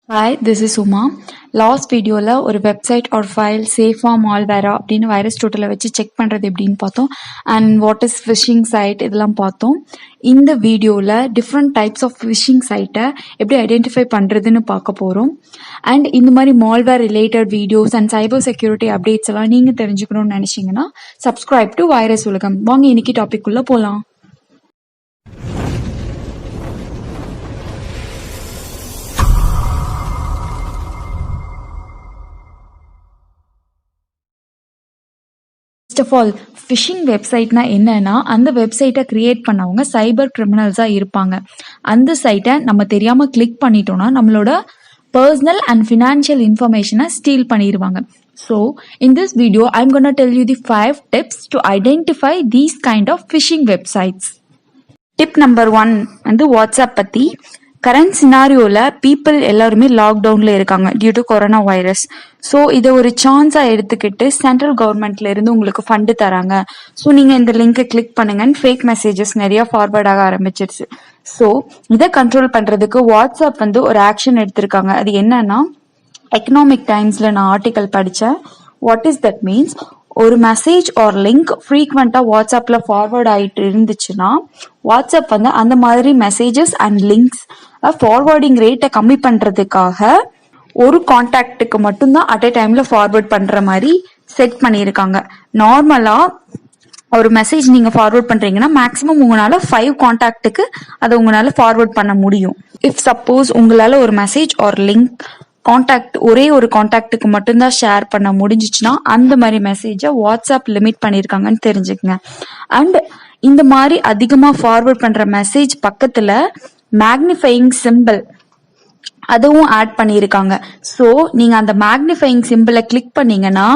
Hi, this is Uma. Last வீடியோவில் ஒரு website ஒரு ஃபைல் சேஃபாக மால்வேரா அப்படின்னு வைரஸ் டோட்டலை வச்சு செக் பண்ணுறது எப்படின்னு பார்த்தோம். And what is phishing site இதெல்லாம் பார்த்தோம். இந்த வீடியோவில் டிஃப்ரெண்ட் டைப்ஸ் ஆஃப் ஃபிஷிங் சைட்டை எப்படி ஐடென்டிஃபை பண்ணுறதுன்னு பார்க்க போகிறோம். அண்ட் இந்த மாதிரி malware related videos and cyber security updates எல்லாம் நீங்கள் தெரிஞ்சுக்கணும்னு நினச்சிங்கன்னா சப்ஸ்கிரைப் டு வைரஸ் உலகம். வாங்க இன்னைக்கு டாபிக் உள்ள போகலாம். ஃபர்ஸ்ட் ஆஃப் ஆல் ஃபிஷிங் வெப்சைட்னா என்னன்னா, அந்த வெப்சைட்டை கிரியேட் பண்ணவங்க சைபர் கிரிமினல்ஸாக இருப்பாங்க. அந்த சைட்டை நம்ம தெரியாமல் கிளிக் பண்ணிட்டோம்னா நம்மளோட பர்சனல் அண்ட் ஃபினான்ஷியல் இன்ஃபர்மேஷனை ஸ்டீல் பண்ணிடுவாங்க. So in this video I am gonna tell you the 5 tips to identify these kind of phishing websites. Tip number 1 வந்து வாட்ஸ்அப் பற்றி. கரண்ட் சினாரியோவில் பீப்புள் எல்லாருமே லாக்டவுனில் இருக்காங்க due to corona virus. So இதை ஒரு சான்ஸாக எடுத்துக்கிட்டு சென்ட்ரல் கவர்மெண்ட்ல இருந்து உங்களுக்கு ஃபண்டு தராங்க. ஸோ நீங்கள் இந்த லிங்கை கிளிக் பண்ணுங்கன்னு ஃபேக் மெசேஜஸ் நிறைய ஃபார்வர்ட் ஆக ஆரம்பிச்சிருச்சு. ஸோ இதை கண்ட்ரோல் பண்ணுறதுக்கு வாட்ஸ்அப் வந்து ஒரு ஆக்ஷன் எடுத்திருக்காங்க. அது என்னன்னா, எக்கனாமிக் டைம்ஸில் நான் ஆர்டிக்கல் படித்தேன். வாட் இஸ் தட் மீன்ஸ், ஒரு மெசேஜ் ஆர் லிங்க் ஃப்ரீக்வெண்ட்டாக வாட்ஸ்அப்பில் ஃபார்வர்ட் ஆகிட்டு இருந்துச்சுன்னா வாட்ஸ்அப் வந்து அந்த மாதிரி மெசேஜஸ் அண்ட் லிங்க்ஸ் ஃபார்வர்டிங் ரேட்டை கம்மி பண்ணுறதுக்காக ஒரு கான்டாக்டுக்கு மட்டும்தான் அட் எ டைமில் ஃபார்வர்ட் பண்ணுற மாதிரி செட் பண்ணியிருக்காங்க. நார்மலாக ஒரு மெசேஜ் நீங்கள் ஃபார்வர்ட் பண்ணுறீங்கன்னா மேக்ஸிமம் உங்களால் 5 கான்டாக்டுக்கு அதை உங்களால் ஃபார்வர்ட் பண்ண முடியும். இஃப் சப்போஸ் உங்களால் ஒரு மெசேஜ் ஆர் லிங்க் கான்டாக்ட் ஒரே ஒரு கான்டாக்டுக்கு மட்டும்தான் ஷேர் பண்ண முடிஞ்சிச்சுன்னா அந்த மாதிரி மெசேஜை வாட்ஸ்அப் லிமிட் பண்ணியிருக்காங்கன்னு தெரிஞ்சுக்கங்க. அண்ட் இந்த மாதிரி அதிகமாக ஃபார்வர்ட் பண்ணுற மெசேஜ் பக்கத்தில் மேக்னிஃபையிங் சிம்பிள் அதுவும் ஆட் பண்ணியிருக்காங்க. ஸோ நீங்கள் அந்த மேக்னிஃபையிங் சிம்பிளை கிளிக் பண்ணீங்கன்னா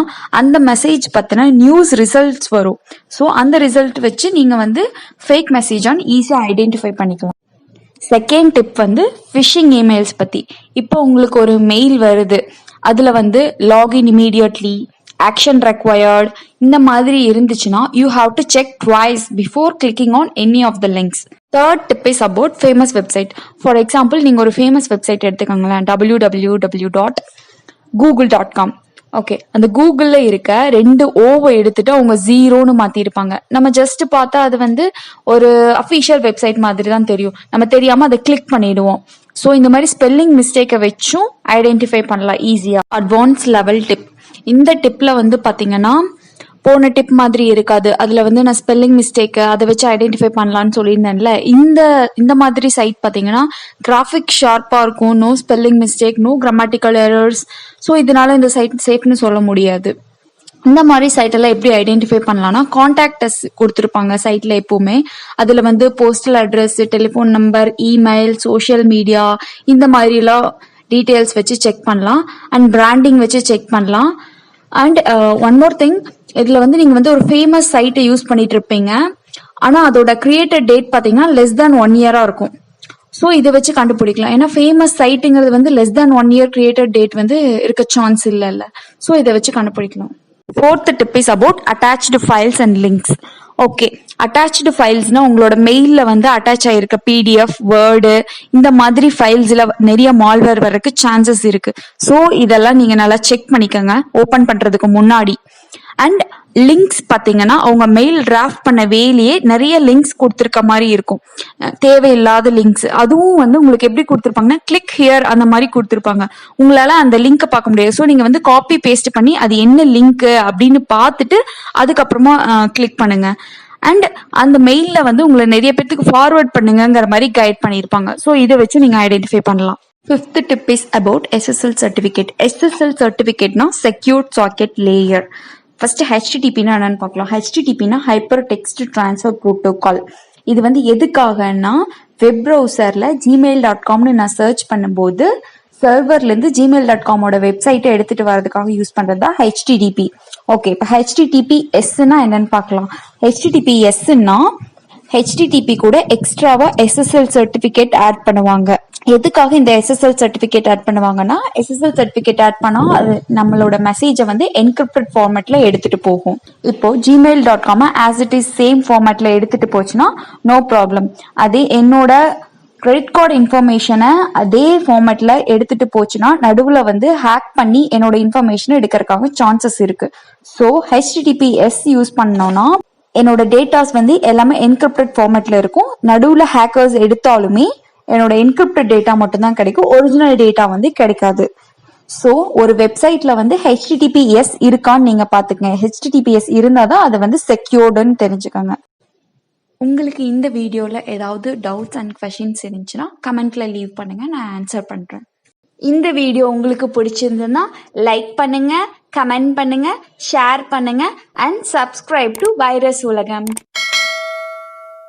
அந்த மெசேஜ் பற்றின நியூஸ் ரிசல்ட்ஸ் வரும். ஸோ அந்த ரிசல்ட் வச்சு நீங்கள் வந்து ஃபேக் மெசேஜான்னு ஈஸியாக ஐடென்டிஃபை பண்ணிக்கலாம். செகண்ட் டிப் வந்து ஃபிஷிங் இமெயில்ஸ் பற்றி. இப்போ உங்களுக்கு ஒரு மெயில் வருது, அதில் வந்து லாகின் இமீடியட்லி, ஆக்ஷன் ரெக்வயர்ட் இந்த மாதிரி இருந்துச்சுன்னா you have to check twice before clicking on any of the links. Third tip is about famous website. For example நீங்கள் ஒரு ஃபேமஸ் வெப்சைட் எடுத்துக்கோங்களேன், www.google.com. ஓகே, அந்த கூகுளில் இருக்க 2 ஓவை எடுத்துட்டு அவங்க 0ன்னு மாற்றிருப்பாங்க. நம்ம ஜஸ்ட் பார்த்தா அது வந்து ஒரு அஃபிஷியல் வெப்சைட் மாதிரி தான் தெரியும். நம்ம தெரியாமல் அதை கிளிக் பண்ணிடுவோம். ஸோ இந்த மாதிரி ஸ்பெல்லிங் மிஸ்டேக்கை வச்சும் ஐடென்டிஃபை பண்ணலாம் ஈஸியாக. Advance level tip. இந்த டிப்பில் வந்து பார்த்தீங்கன்னா போன டிப் மாதிரி இருக்காது. அதில் வந்து நான் ஸ்பெல்லிங் மிஸ்டேக்கு அதை வச்சு ஐடென்டிஃபை பண்ணலான்னு சொல்லியிருந்தேன்ல. இந்த மாதிரி சைட் பார்த்தீங்கன்னா கிராஃபிக் ஷார்ப்பாக இருக்கும், no spelling mistake, no grammatical errors. So இதனால இந்த சைட் சேஃப்னு சொல்ல முடியாது. இந்த மாதிரி சைட்டெல்லாம் எப்படி ஐடென்டிஃபை பண்ணலாம்னா, கான்டாக்டஸ் கொடுத்துருப்பாங்க சைட்டில் எப்போவுமே. அதில் வந்து postal address, telephone number, email, social media இந்த மாதிரிலாம் டீட்டெயில்ஸ் வச்சு செக் பண்ணலாம். அண்ட் பிராண்டிங் வச்சு செக் பண்ணலாம். அண்ட் ஒன் மோர் திங், இதில் வந்து நீங்கள் வந்து ஒரு ஃபேமஸ் சைட்டை யூஸ் பண்ணிட்டு இருப்பீங்க, ஆனால் அதோட கிரியேட்டட் டேட் பார்த்தீங்கன்னா less than 1 year இருக்கும். ஸோ இதை வச்சு கண்டுபிடிக்கலாம். ஏன்னா ஃபேமஸ் சைட்டுங்கிறது வந்து less than 1 year created date வந்து இருக்க சான்ஸ் இல்லைல்ல. ஸோ இதை வச்சு கண்டுபிடிக்கலாம். Fourth tip is about attached files and links. Okay, attached ஃபைல்ஸ்னா உங்களோட மெயிலில் வந்து அட்டாச் ஆகிருக்க PDF, வேர்டு இந்த மாதிரி ஃபைல்ஸில் நிறைய மால்வேர் வர்றதுக்கு சான்சஸ் இருக்கு. ஸோ இதெல்லாம் நீங்கள் நல்லா செக் பண்ணிக்கோங்க ஓப்பன் பண்ணுறதுக்கு முன்னாடி. அண்ட் லிங்க்ஸ் பார்த்தீங்கன்னா அவங்க மெயில் டிராஃப்ட் பண்ண வேலையே நிறைய லிங்க்ஸ் கொடுத்துருக்க மாதிரி இருக்கும், தேவையில்லாத லிங்க்ஸ். அதுவும் வந்து உங்களுக்கு எப்படி கொடுத்துருப்பாங்கன்னா கிளிக் ஹியர் அந்த மாதிரி கொடுத்துருப்பாங்க. உங்களால அந்த லிங்கை பார்க்க முடியாது. ஸோ நீங்கள் வந்து காப்பி பேஸ்ட் பண்ணி அது என்ன லிங்க்கு அப்படின்னு பார்த்துட்டு அதுக்கப்புறமா கிளிக் பண்ணுங்க. அண்ட் அந்த மெயிலில் வந்து உங்களை நிறைய பேருக்கு ஃபார்வர்ட் பண்ணுங்கிற மாதிரி கைட் பண்ணியிருப்பாங்க. ஸோ இதை வச்சு நீங்கள் ஐடென்டிஃபை பண்ணலாம். Fifth tip is about SSL certificate. SSL சர்டிஃபிகேட்னா செக்யூர்ட் சாக்கெட் லேயர். ஃபர்ஸ்ட் HTTPனா என்னன்னு பார்க்கலாம். HTTPனா ஹைப்பர் டெக்ஸ்ட் டிரான்ஸ்ஃபர் ப்ரோட்டோகால். இது வந்து எதுக்காகன்னா, வெப் ப்ரௌசர்ல gmail.comனு நான் சர்ச் பண்ணும்போது சர்வர்லேருந்து gmail.comோட வெப்சைட்டை எடுத்துட்டு வர்றதுக்காக யூஸ் பண்ணுறது தான் HTTP. ஓகே, இப்போ HTTPSனா என்னன்னு பார்க்கலாம். HTTPSனா HTTP கூட எக்ஸ்ட்ராவா SSL சர்டிஃபிகேட் ஆட் பண்ணுவாங்க. எதுக்காக இந்த SSL சர்டிஃபிகேட் ஆட் பண்ணுவாங்கன்னா, SSL சர்டிஃபிகேட் ஆட் பண்ணா அது நம்மளோட மெசேஜை வந்து என்கிரிப்டட் ஃபார்மேட்ல எடுத்துட்டு போகும். இப்போ gmail.com as it is same ஃபார்மேட்ல எடுத்துட்டு போச்சுன்னா நோ ப்ராப்ளம். அதே என்னோட கிரெடிட் கார்டு இன்ஃபர்மேஷனை அதே ஃபார்மேட்ல எடுத்துட்டு போச்சுன்னா நடுவில் வந்து ஹேக் பண்ணி என்னோட இன்ஃபர்மேஷனை எடுக்கிறதுக்காக சான்சஸ் இருக்கு. ஸோ ஹெச்டிடிபிஎஸ் யூஸ் பண்ணோம்னா என்னோட டேட்டாஸ் வந்து எல்லாமே என்கிரிப்டட் ஃபார்மேட்ல இருக்கும். நடுவில் ஹேக்கர்ஸ் எடுத்தாலுமே என்னோட என்கிரிப்டட் டேட்டா மட்டும்தான் கிடைக்கும், ஒரிஜினல் டேட்டா வந்து கிடைக்காது. ஸோ ஒரு வெப்சைட்ல வந்து ஹெச்டிடிபிஎஸ் இருக்கான்னு நீங்க பாத்துக்கங்க. ஹெச்டிடிபிஎஸ் இருந்தாதான் அது வந்து செக்யூர்டுன்னு தெரிஞ்சுக்கோங்க. உங்களுக்கு இந்த வீடியோவில் ஏதாவது டவுட்ஸ் அண்ட் கொஷின்ஸ் இருந்துச்சுன்னா கமெண்ட்ல லீவ் பண்ணுங்க, நான் ஆன்சர் பண்றேன். இந்த வீடியோ உங்களுக்கு பிடிச்சிருந்ததுன்னா லைக் பண்ணுங்க, கமெண்ட் பண்ணுங்க, ஷேர் பண்ணுங்க அண்ட் சப்ஸ்கிரைப் டு வைரஸ் உலகம்.